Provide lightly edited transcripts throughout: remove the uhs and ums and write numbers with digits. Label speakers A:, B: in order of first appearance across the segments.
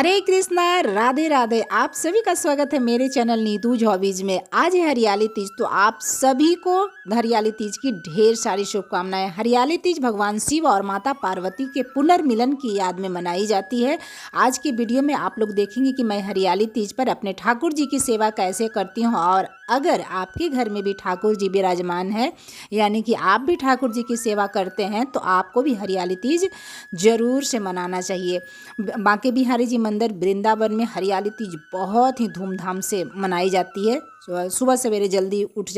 A: हरे कृष्णा, राधे राधे। आप सभी का स्वागत है मेरे चैनल नीतूज हॉबीज में। आज है हरियाली तीज, तो आप सभी को हरियाली तीज की ढेर सारी शुभकामनाएं। हरियाली तीज भगवान शिव और माता पार्वती के पुनर्मिलन की याद में मनाई जाती है। आज की वीडियो में आप लोग देखेंगे कि मैं हरियाली तीज पर अपने ठाकुर जी की सेवा कैसे करती हूँ, और अगर आपके घर में भी ठाकुर जी विराजमान है, यानी कि आप भी ठाकुर जी की सेवा करते हैं, तो आपको भी हरियाली तीज जरूर से मनाना चाहिए। बांके बिहारी जी मंदिर वृंदावन में हरियाली तीज बहुत ही धूमधाम से मनाई जाती है। सुबह सवेरे जल्दी उठ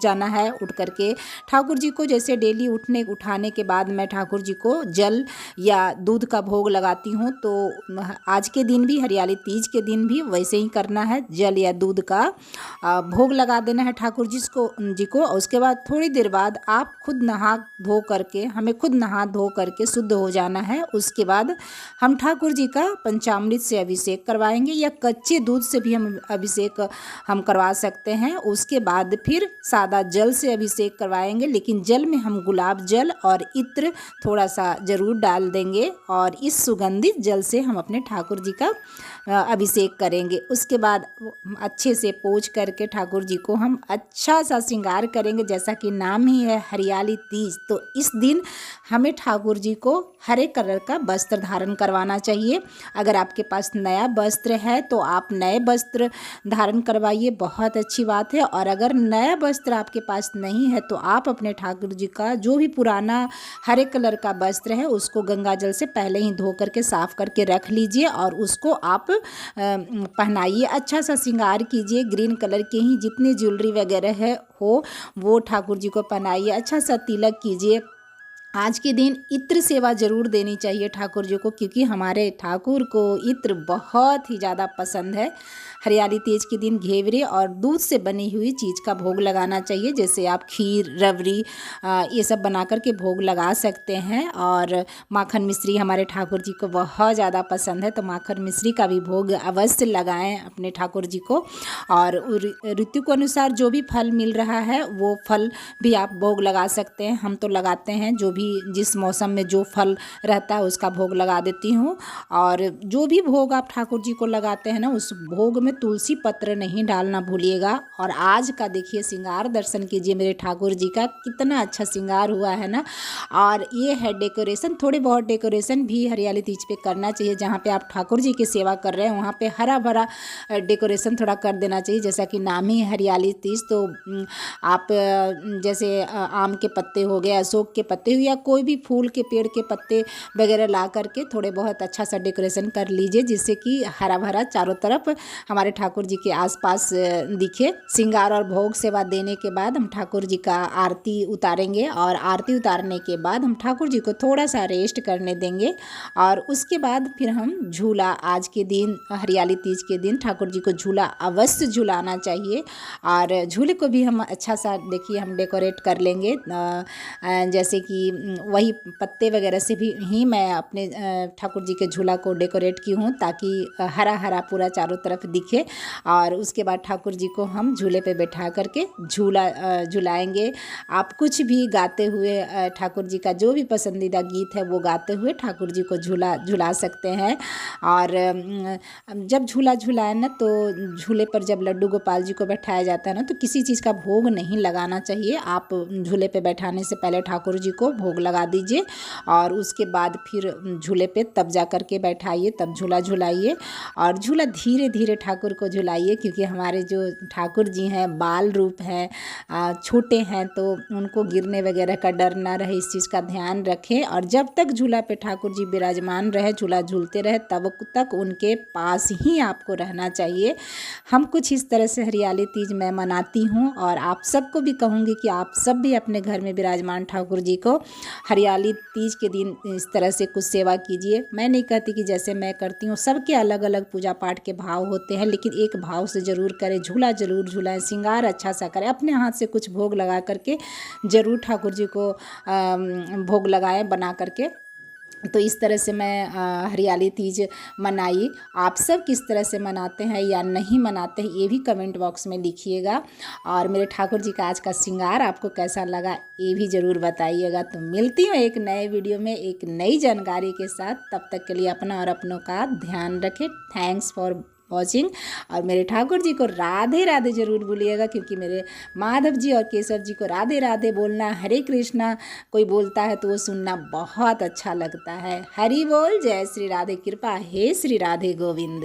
A: जाना है। उठ करके ठाकुर जी को, जैसे डेली उठाने के बाद मैं ठाकुर जी को जल या दूध का भोग लगाती हूँ। तो आज के दिन भी, हरियाली तीज के दिन भी वैसे ही करना है। जल या दूध का भोग लगा देना है ठाकुर जी को। और उसके बाद थोड़ी देर बाद आप खुद हमें खुद नहा धो करके शुद्ध हो जाना है। उसके बाद हम ठाकुर जी का पंचामृत से अभिषेक करवाएंगे, या कच्चे दूध से भी हम अभिषेक करवा सकते हैं। उसके बाद फिर सादा जल से अभिषेक करवाएंगे, लेकिन जल में हम गुलाब जल और इत्र थोड़ा सा ज़रूर डाल देंगे, और इस सुगंधित जल से हम अपने ठाकुर जी का अभिषेक करेंगे। उसके बाद अच्छे से पोंछ करके ठाकुर जी को हम अच्छा सा श्रृंगार करेंगे। जैसा कि नाम ही है हरियाली तीज, तो इस दिन हमें ठाकुर जी को हरे कलर का वस्त्र धारण करवाना चाहिए। अगर आपके पास नया वस्त्र है तो आप नए वस्त्र धारण करवाइए, बहुत अच्छी बात है। और अगर नया वस्त्र आपके पास नहीं है तो आप अपने ठाकुर जी का जो भी पुराना हरे कलर का वस्त्र है उसको गंगा जल से पहले ही धो करके साफ करके रख लीजिए, और उसको आप पहनाइए। अच्छा सा श्रृंगार कीजिए, ग्रीन कलर के ही जितनी ज्वेलरी वगैरह हो वो ठाकुर जी को पहनाइए। अच्छा सा तिलक कीजिए। आज के दिन इत्र सेवा जरूर देनी चाहिए ठाकुर जी को, क्योंकि हमारे ठाकुर को इत्र बहुत ही ज़्यादा पसंद है। हरियाली तीज के दिन घेवरे और दूध से बनी हुई चीज़ का भोग लगाना चाहिए, जैसे आप खीर, रबड़ी, ये सब बना कर के भोग लगा सकते हैं। और माखन मिश्री हमारे ठाकुर जी को बहुत ज़्यादा पसंद है, तो माखन मिश्री का भी भोग अवश्य लगाएं अपने ठाकुर जी को। और ऋतु के अनुसार जो भी फल मिल रहा है वो फल भी आप भोग लगा सकते हैं। हम तो लगाते हैं, जो भी जिस मौसम में जो फल रहता है उसका भोग लगा देती हूँ। और जो भी भोग आप ठाकुर जी को लगाते हैं ना, उस भोग में तुलसी पत्र नहीं डालना भूलिएगा। और आज का देखिए श्रृंगार, दर्शन कीजिए मेरे ठाकुर जी का, कितना अच्छा श्रृंगार हुआ है ना। और ये है डेकोरेशन, थोड़ी बहुत डेकोरेशन भी हरियाली तीज पे करना चाहिए। जहाँ पे आप ठाकुर जी की सेवा कर रहे हैं वहाँ पे हरा भरा डेकोरेशन थोड़ा कर देना चाहिए। जैसा कि नाम ही है हरियाली तीज, तो आप जैसे आम के पत्ते हो गए, अशोक के पत्ते हो, या कोई भी फूल के पेड़ के पत्ते वगैरह ला करके थोड़े बहुत अच्छा सा डेकोरेशन कर लीजिए, जिससे कि हरा भरा चारों तरफ हमारे ठाकुर जी के आसपास दिखे। श्रृंगार और भोग सेवा देने के बाद हम ठाकुर जी का आरती उतारेंगे, और आरती उतारने के बाद हम ठाकुर जी को थोड़ा सा रेस्ट करने देंगे। और उसके बाद फिर हम झूला, आज के दिन हरियाली तीज के दिन ठाकुर जी को झूला अवश्य झूलाना चाहिए। और झूले को भी हम अच्छा सा, देखिए, हम डेकोरेट कर लेंगे। जैसे कि वही पत्ते वगैरह से भी ही मैं अपने ठाकुर जी के झूला को डेकोरेट की हूँ, ताकि हरा हरा पूरा चारों तरफ दिखे। और उसके बाद ठाकुर जी को हम झूले पे बैठा करके झुलाएंगे। आप कुछ भी गाते हुए, ठाकुर जी का जो भी पसंदीदा गीत है वो गाते हुए ठाकुर जी को झुला सकते हैं। और जब झूला झुलाए ना, तो झूले पर जब लड्डू गोपाल जी को बैठाया जाता है ना, तो किसी चीज़ का भोग नहीं लगाना चाहिए। आप झूले पे बैठाने से पहले ठाकुर जी को भोग लगा दीजिए, और उसके बाद फिर झूले पे तब जा कर के बैठाइए, तब झूला झुलाइए। और झूला धीरे धीरे ठाकुर को झुलाइए, क्योंकि हमारे जो ठाकुर जी हैं बाल रूप हैं, छोटे हैं, तो उनको गिरने वगैरह का डर ना रहे, इस चीज़ का ध्यान रखें। और जब तक झूला पे ठाकुर जी विराजमान रहे, झूला झूलते रहे, तब तक उनके पास ही आपको रहना चाहिए। हम कुछ इस तरह से हरियाली तीज मैं मनाती हूँ, और आप सबको भी कहूँगी कि आप सब भी अपने घर में विराजमान ठाकुर जी को हरियाली तीज के दिन इस तरह से कुछ सेवा कीजिए। मैं नहीं कहती कि जैसे मैं करती हूँ, सबके अलग अलग पूजा पाठ के भाव होते हैं, लेकिन एक भाव से ज़रूर करें। झूला ज़रूर झूलाएं, श्रृंगार अच्छा सा करें, अपने हाथ से कुछ भोग लगा करके ज़रूर ठाकुर जी को भोग लगाएं बना करके। तो इस तरह से मैं हरियाली तीज मनाई। आप सब किस तरह से मनाते हैं या नहीं मनाते हैं ये भी कमेंट बॉक्स में लिखिएगा। और मेरे ठाकुर जी का आज का श्रृंगार आपको कैसा लगा ये भी ज़रूर बताइएगा। तो मिलती हूँ एक नए वीडियो में एक नई जानकारी के साथ। तब तक के लिए अपना और अपनों का ध्यान रखें। Thanks for watching. और मेरे ठाकुर जी को राधे राधे जरूर बोलिएगा, क्योंकि मेरे माधव जी और केशव जी को राधे राधे बोलना, हरे कृष्णा कोई बोलता है तो वो सुनना बहुत अच्छा लगता है। हरि बोल, जय श्री राधे, कृपा हे श्री राधे गोविंद।